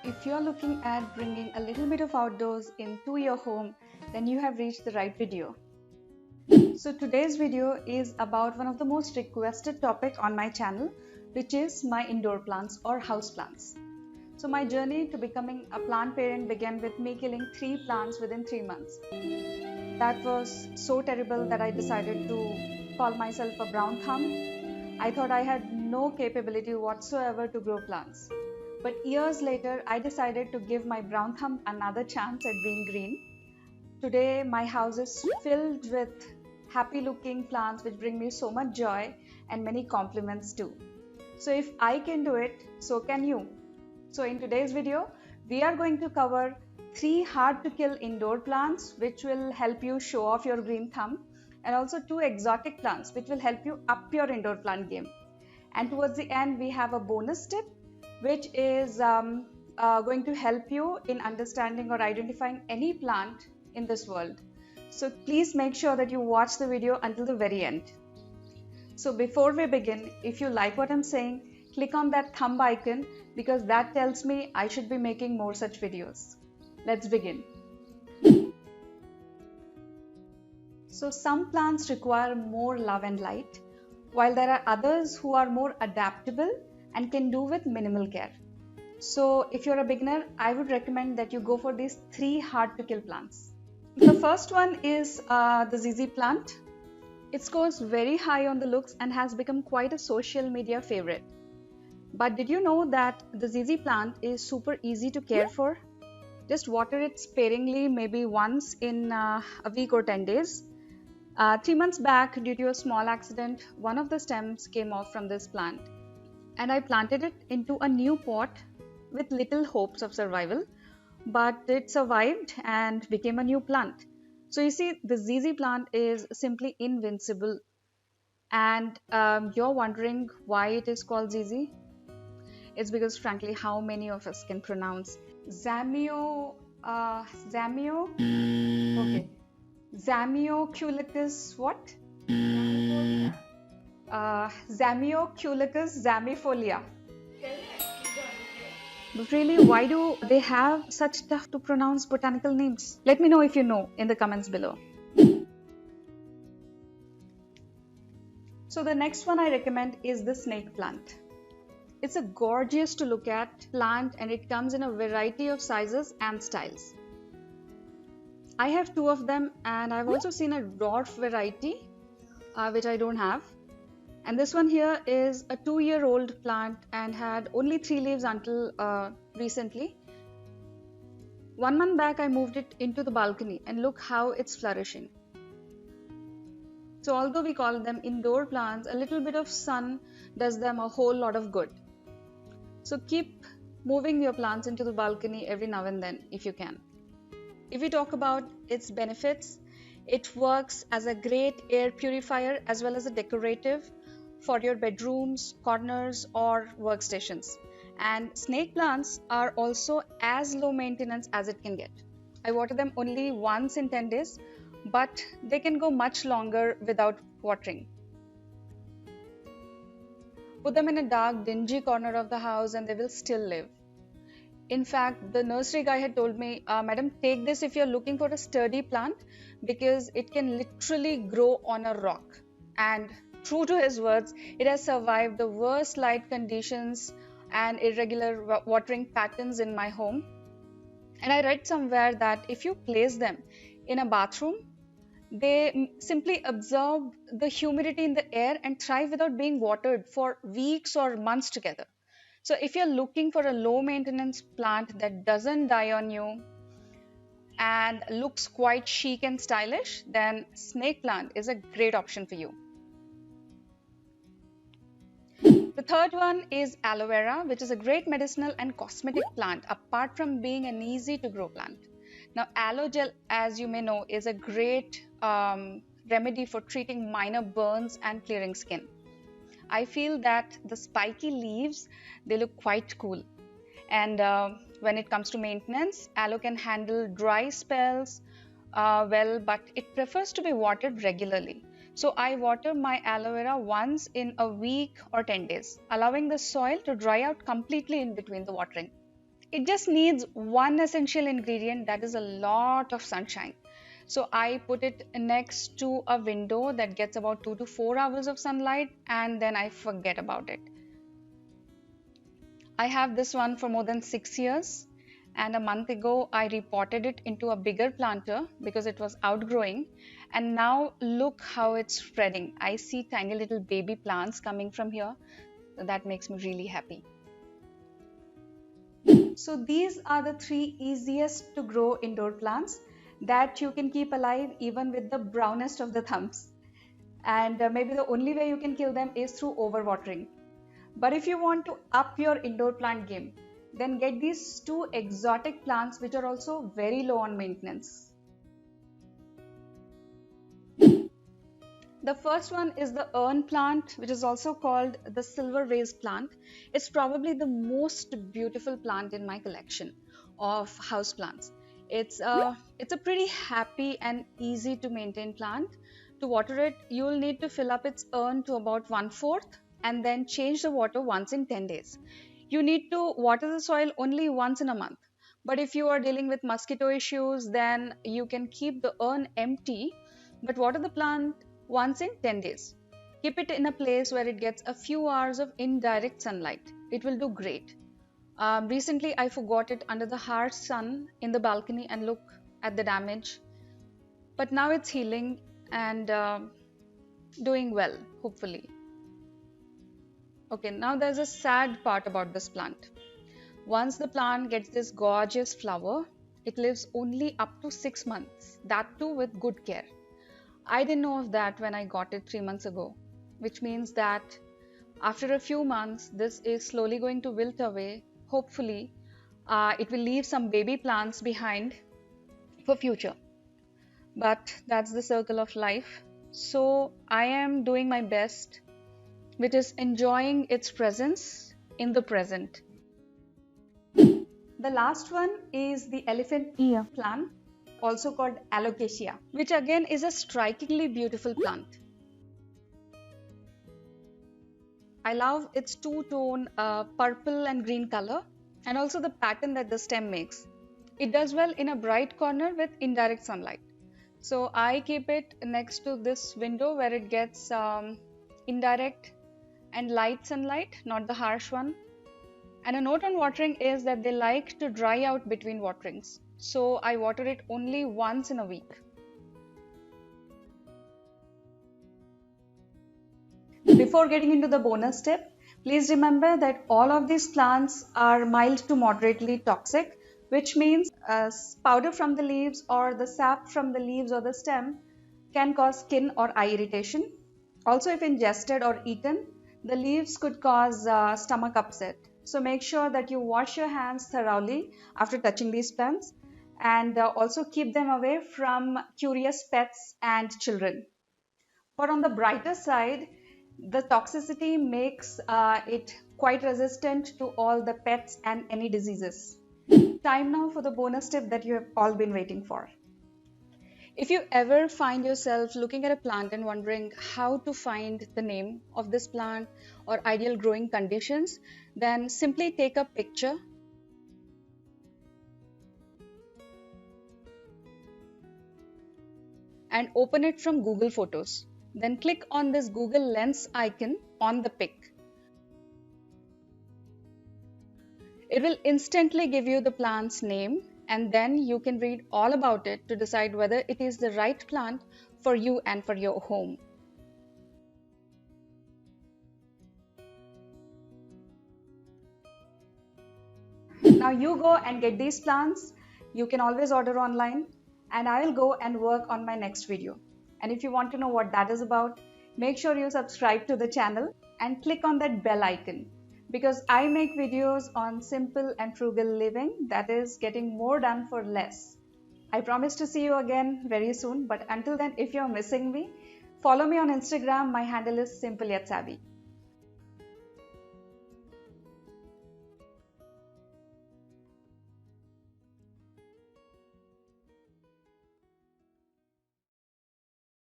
If you're looking at bringing a little bit of outdoors into your home, then you have reached the right video. So today's video is about one of the most requested topic on my channel, which is my indoor plants or house plants. So my journey to becoming a plant parent began with me killing 3 plants within 3 months. That was so terrible that I decided to call myself a brown thumb. I thought I had no capability whatsoever to grow plants. But years later, I decided to give my brown thumb another chance at being green. Today, my house is filled with happy looking plants which bring me so much joy and many compliments too. So if I can do it, so can you. So in today's video, we are going to cover 3 hard to kill indoor plants which will help you show off your green thumb, and also 2 exotic plants which will help you up your indoor plant game. And towards the end, we have a bonus tip which is going to help you in understanding or identifying any plant in this world. So please make sure that you watch the video until the very end. So before we begin, if you like what I'm saying, click on that thumb icon because that tells me I should be making more such videos. Let's begin. So some plants require more love and light, while there are others who are more adaptable and can do with minimal care. So if you're a beginner, I would recommend that you go for these 3 hard to kill plants. The first one is the ZZ plant. It scores very high on the looks and has become quite a social media favorite. But did you know that the ZZ plant is super easy to care for? Just water it sparingly, maybe once in a week or 10 days. 3 months back, due to a small accident, one of the stems came off from this plant. And I planted it into a new pot with little hopes of survival. But it survived and became a new plant. So you see, the ZZ plant is simply invincible. And you're wondering why it is called ZZ? It's because frankly, how many of us can pronounce Zamioculicus what? Zamioculicus zamifolia. But really, why do they have such tough to pronounce botanical names? Let me know if you know in the comments below. So the next one I recommend is the snake plant. It's a gorgeous to look at plant and it comes in a variety of sizes and styles. I have 2 of them and I've also seen a dwarf variety which I don't have. And this one here is a 2-year-old plant and had only 3 leaves until recently. 1 month back I moved it into the balcony and look how it's flourishing. So although we call them indoor plants, a little bit of sun does them a whole lot of good. So keep moving your plants into the balcony every now and then if you can. If we talk about its benefits, it works as a great air purifier as well as a decorative for your bedrooms, corners or workstations. And snake plants are also as low maintenance as it can get. I water them only once in 10 days, but they can go much longer without watering. Put them in a dark, dingy corner of the house and they will still live. In fact, the nursery guy had told me, Madam, take this if you're looking for a sturdy plant because it can literally grow on a rock. And true to his words, it has survived the worst light conditions and irregular watering patterns in my home. And I read somewhere that if you place them in a bathroom, they simply absorb the humidity in the air and thrive without being watered for weeks or months together. So if you're looking for a low maintenance plant that doesn't die on you and looks quite chic and stylish, then snake plant is a great option for you. The third one is aloe vera, which is a great medicinal and cosmetic plant apart from being an easy to grow plant. Now aloe gel, as you may know, is a great remedy for treating minor burns and clearing skin. I feel that the spiky leaves, they look quite cool. And when it comes to maintenance, aloe can handle dry spells well, but it prefers to be watered regularly. So I water my aloe vera once in a week or 10 days, allowing the soil to dry out completely in between the watering. It just needs one essential ingredient, that is a lot of sunshine. So I put it next to a window that gets about 2 to 4 hours of sunlight, and then I forget about it. I have this one for more than 6 years, and a month ago I repotted it into a bigger planter because it was outgrowing, and now look how it's spreading. I see tiny little baby plants coming from here, so that makes me really happy. So these are the 3 easiest to grow indoor plants that you can keep alive even with the brownest of the thumbs. And maybe the only way you can kill them is through overwatering. But if you want to up your indoor plant game, then get these 2 exotic plants which are also very low on maintenance. The first one is the urn plant, which is also called the silver vase plant. It's probably the most beautiful plant in my collection of houseplants. It's a pretty happy and easy to maintain plant. To water it, you will need to fill up its urn to about 1/4 and then change the water once in 10 days. You need to water the soil only once in a month. But if you are dealing with mosquito issues, then you can keep the urn empty but water the plant once in 10 days. Keep it in a place where it gets a few hours of indirect sunlight. It will do great. Recently, I forgot it under the harsh sun in the balcony and look at the damage. But now it's healing and doing well, hopefully. Okay, now there's a sad part about this plant. Once the plant gets this gorgeous flower, it lives only up to 6 months, that too with good care. I didn't know of that when I got it 3 months ago, which means that after a few months, this is slowly going to wilt away. Hopefully, it will leave some baby plants behind for future. But that's the circle of life. So I am doing my best, which is enjoying its presence in the present. The last one is the elephant ear plant, also called alocasia, which again is a strikingly beautiful plant. I love its two-tone purple and green color and also the pattern that the stem makes. It does well in a bright corner with indirect sunlight. So I keep it next to this window where it gets indirect and light sunlight, not the harsh one. And a note on watering is that they like to dry out between waterings. So I water it only once in a week. Before getting into the bonus tip, please remember that all of these plants are mild to moderately toxic, which means powder from the leaves or the sap from the leaves or the stem can cause skin or eye irritation. Also, if ingested or eaten, the leaves could cause stomach upset. So make sure that you wash your hands thoroughly after touching these plants and also keep them away from curious pets and children. But on the brighter side, the toxicity makes it quite resistant to all the pests and any diseases. Time now for the bonus tip that you have all been waiting for. If you ever find yourself looking at a plant and wondering how to find the name of this plant or ideal growing conditions, then simply take a picture and open it from Google Photos. Then click on this Google Lens icon on the pic. It will instantly give you the plant's name, and then you can read all about it to decide whether it is the right plant for you and for your home. Now you go and get these plants. You can always order online, and I will go and work on my next video. And if you want to know what that is about, make sure you subscribe to the channel and click on that bell icon, because I make videos on simple and frugal living, that is getting more done for less. I promise to see you again very soon, but until then, if you're missing me, follow me on Instagram. My handle is simple yet savvy.